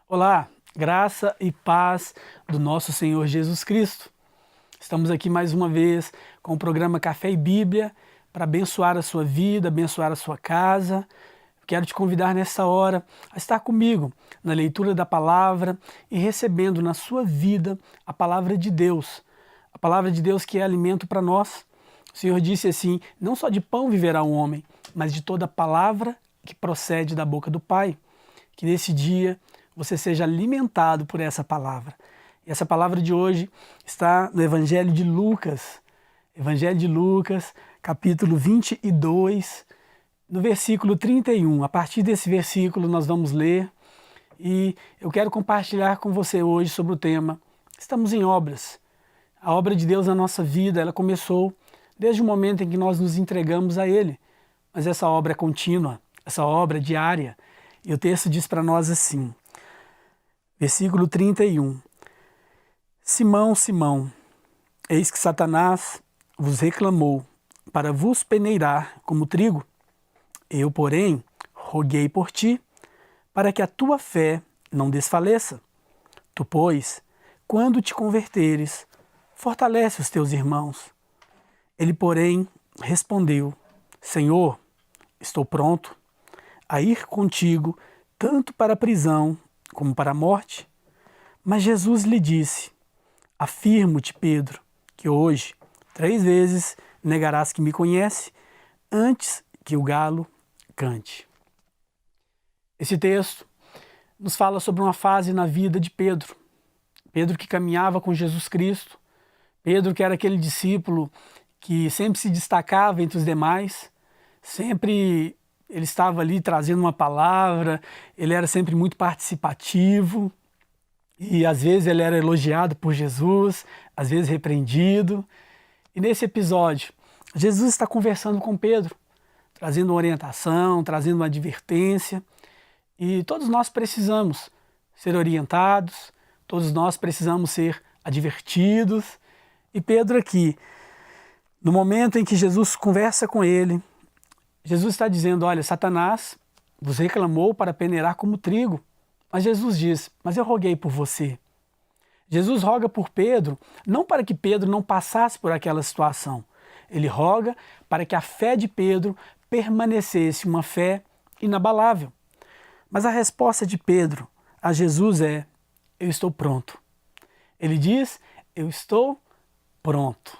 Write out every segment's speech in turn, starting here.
Olá, graça e paz do nosso Senhor Jesus Cristo. Estamos aqui mais uma vez com o programa Café e Bíblia para abençoar a sua vida, abençoar a sua casa. Quero te convidar nessa hora a estar comigo na leitura da palavra e recebendo na sua vida a palavra de Deus. A palavra de Deus que é alimento para nós. O Senhor disse assim, não só de pão viverá o homem, mas de toda palavra que procede da boca do Pai. Que nesse dia você seja alimentado por essa palavra. E essa palavra de hoje está no Evangelho de Lucas. Evangelho de Lucas, capítulo 22, no versículo 31. A partir desse versículo nós vamos ler e eu quero compartilhar com você hoje sobre o tema Estamos em obras. A obra de Deus na nossa vida, ela começou desde o momento em que nós nos entregamos a Ele. Mas essa obra é contínua, essa obra é diária. E o texto diz para nós assim, versículo 31. Simão, Simão, eis que Satanás vos reclamou para vos peneirar como trigo. Eu, porém, roguei por ti, para que a tua fé não desfaleça. Tu, pois, quando te converteres, fortalece os teus irmãos. Ele, porém, respondeu, Senhor, estou pronto a ir contigo, tanto para a prisão como para a morte. Mas Jesus lhe disse, afirmo-te, Pedro, que hoje 3 vezes negarás que me conhece, antes que o galo cante. Esse texto nos fala sobre uma fase na vida de Pedro. Pedro que caminhava com Jesus Cristo, Pedro que era aquele discípulo que sempre se destacava entre os demais, sempre ele estava ali trazendo uma palavra, ele era sempre muito participativo e às vezes ele era elogiado por Jesus, às vezes repreendido. E nesse episódio, Jesus está conversando com Pedro, trazendo uma orientação, trazendo uma advertência. E todos nós precisamos ser orientados, todos nós precisamos ser advertidos. E Pedro aqui, no momento em que Jesus conversa com ele, Jesus está dizendo, olha, Satanás vos reclamou para peneirar como trigo. Mas Jesus diz, mas eu roguei por você. Jesus roga por Pedro, não para que Pedro não passasse por aquela situação. Ele roga para que a fé de Pedro permanecesse uma fé inabalável. Mas a resposta de Pedro a Jesus é, eu estou pronto. Ele diz, eu estou pronto.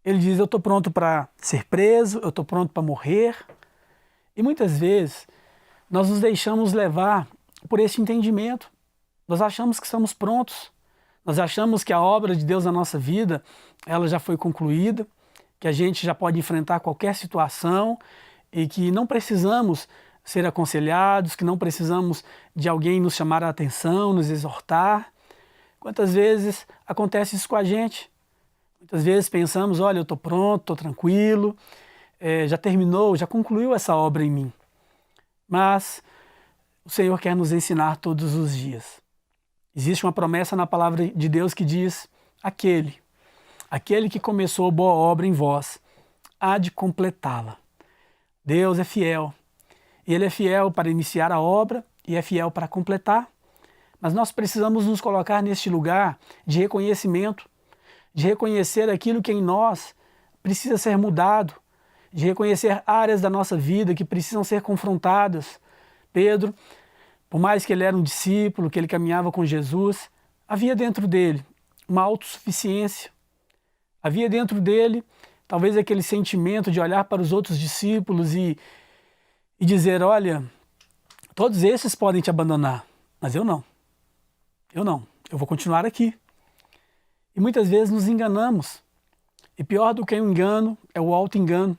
Ele diz, eu estou pronto para ser preso, eu estou pronto para morrer. E muitas vezes nós nos deixamos levar por esse entendimento. Nós achamos que estamos prontos. Nós achamos que a obra de Deus na nossa vida, ela já foi concluída, que a gente já pode enfrentar qualquer situação e que não precisamos ser aconselhados, que não precisamos de alguém nos chamar a atenção, nos exortar. Quantas vezes acontece isso com a gente? Muitas vezes pensamos, olha, eu estou pronto, estou tranquilo, já terminou, já concluiu essa obra em mim. Mas o Senhor quer nos ensinar todos os dias. Existe uma promessa na palavra de Deus que diz, aquele que começou a boa obra em vós, há de completá-la. Deus é fiel. E Ele é fiel para iniciar a obra e é fiel para completar. Mas nós precisamos nos colocar neste lugar de reconhecimento, de reconhecer aquilo que em nós precisa ser mudado, de reconhecer áreas da nossa vida que precisam ser confrontadas. Pedro, por mais que ele era um discípulo, que ele caminhava com Jesus, havia dentro dele uma autossuficiência. Havia dentro dele talvez aquele sentimento de olhar para os outros discípulos e dizer, olha, todos esses podem te abandonar, mas eu não. Eu vou continuar aqui. E muitas vezes nos enganamos. E pior do que o engano é o auto-engano.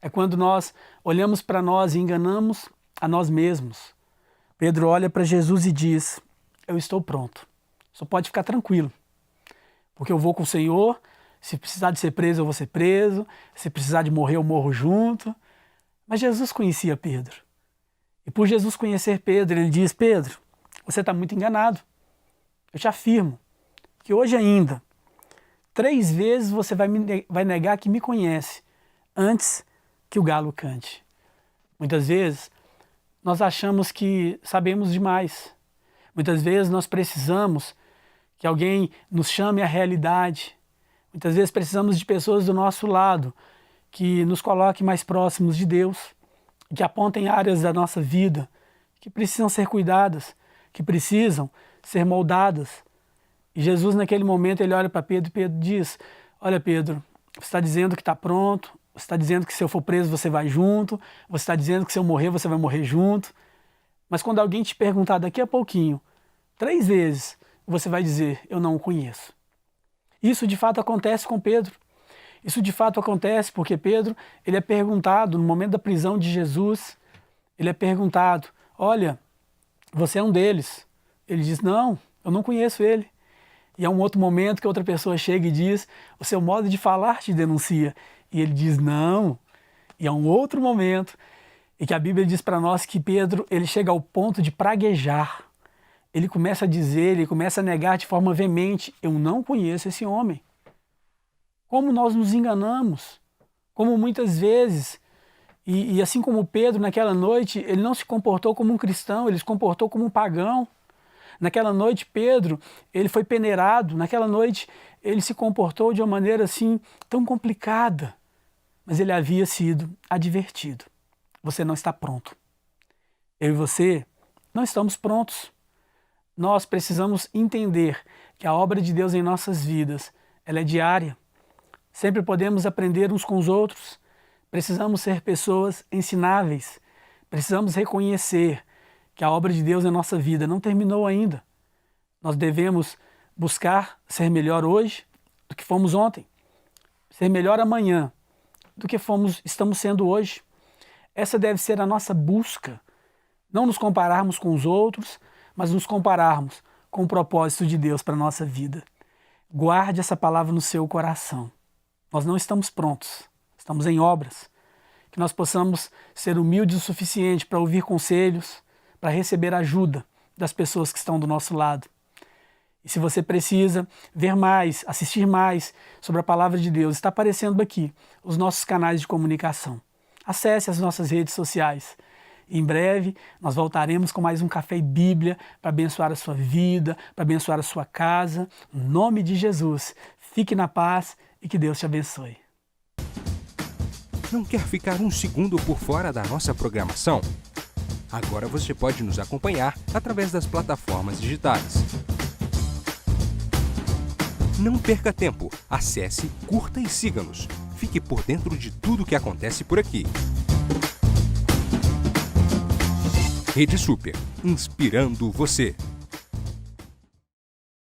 É quando nós olhamos para nós e enganamos a nós mesmos. Pedro olha para Jesus e diz, eu estou pronto. Só pode ficar tranquilo. Porque eu vou com o Senhor, se precisar de ser preso, eu vou ser preso. Se precisar de morrer, eu morro junto. Mas Jesus conhecia Pedro. E por Jesus conhecer Pedro, ele diz, Pedro, você está muito enganado. Eu te afirmo que hoje ainda, 3 vezes você vai negar que me conhece, antes que o galo cante. Muitas vezes, nós achamos que sabemos demais. Muitas vezes, nós precisamos que alguém nos chame à realidade. Muitas vezes, precisamos de pessoas do nosso lado que nos coloquem mais próximos de Deus, que apontem áreas da nossa vida que precisam ser cuidadas, que precisam ser moldadas. E Jesus, naquele momento, ele olha para Pedro e Pedro diz: olha, Pedro, você está dizendo que está pronto, você está dizendo que se eu for preso você vai junto, você está dizendo que se eu morrer você vai morrer junto, mas quando alguém te perguntar daqui a pouquinho, 3 vezes, você vai dizer: eu não o conheço. Isso de fato acontece com Pedro. Isso de fato acontece porque Pedro, ele é perguntado no momento da prisão de Jesus, ele é perguntado: olha, você é um deles. Ele diz: não, eu não conheço ele. E há um outro momento que outra pessoa chega e diz: o seu modo de falar te denuncia. E ele diz: não. E há um outro momento em que a Bíblia diz para nós que Pedro, ele chega ao ponto de praguejar. Ele começa a dizer, ele começa a negar de forma veemente: eu não conheço esse homem. Como nós nos enganamos, como muitas vezes, e assim como Pedro naquela noite, ele não se comportou como um cristão, ele se comportou como um pagão. Naquela noite Pedro, ele foi peneirado, naquela noite ele se comportou de uma maneira assim tão complicada, mas ele havia sido advertido: você não está pronto. Eu e você não estamos prontos. Nós precisamos entender que a obra de Deus em nossas vidas, ela é diária. Sempre podemos aprender uns com os outros. Precisamos ser pessoas ensináveis. Precisamos reconhecer que a obra de Deus em nossa vida não terminou ainda. Nós devemos buscar ser melhor hoje do que fomos ontem. Ser melhor amanhã do que estamos sendo hoje. Essa deve ser a nossa busca. Não nos compararmos com os outros, mas nos compararmos com o propósito de Deus para a nossa vida. Guarde essa palavra no seu coração. Nós não estamos prontos, estamos em obras. Que nós possamos ser humildes o suficiente para ouvir conselhos, para receber ajuda das pessoas que estão do nosso lado. E se você precisa ver mais, assistir mais sobre a palavra de Deus, está aparecendo aqui os nossos canais de comunicação. Acesse as nossas redes sociais. Em breve, nós voltaremos com mais um Café e Bíblia para abençoar a sua vida, para abençoar a sua casa. Em nome de Jesus, fique na paz e que Deus te abençoe. Não quer ficar um segundo por fora da nossa programação? Agora você pode nos acompanhar através das plataformas digitais. Não perca tempo. Acesse, curta e siga-nos. Fique por dentro de tudo o que acontece por aqui. Rede Super, inspirando você.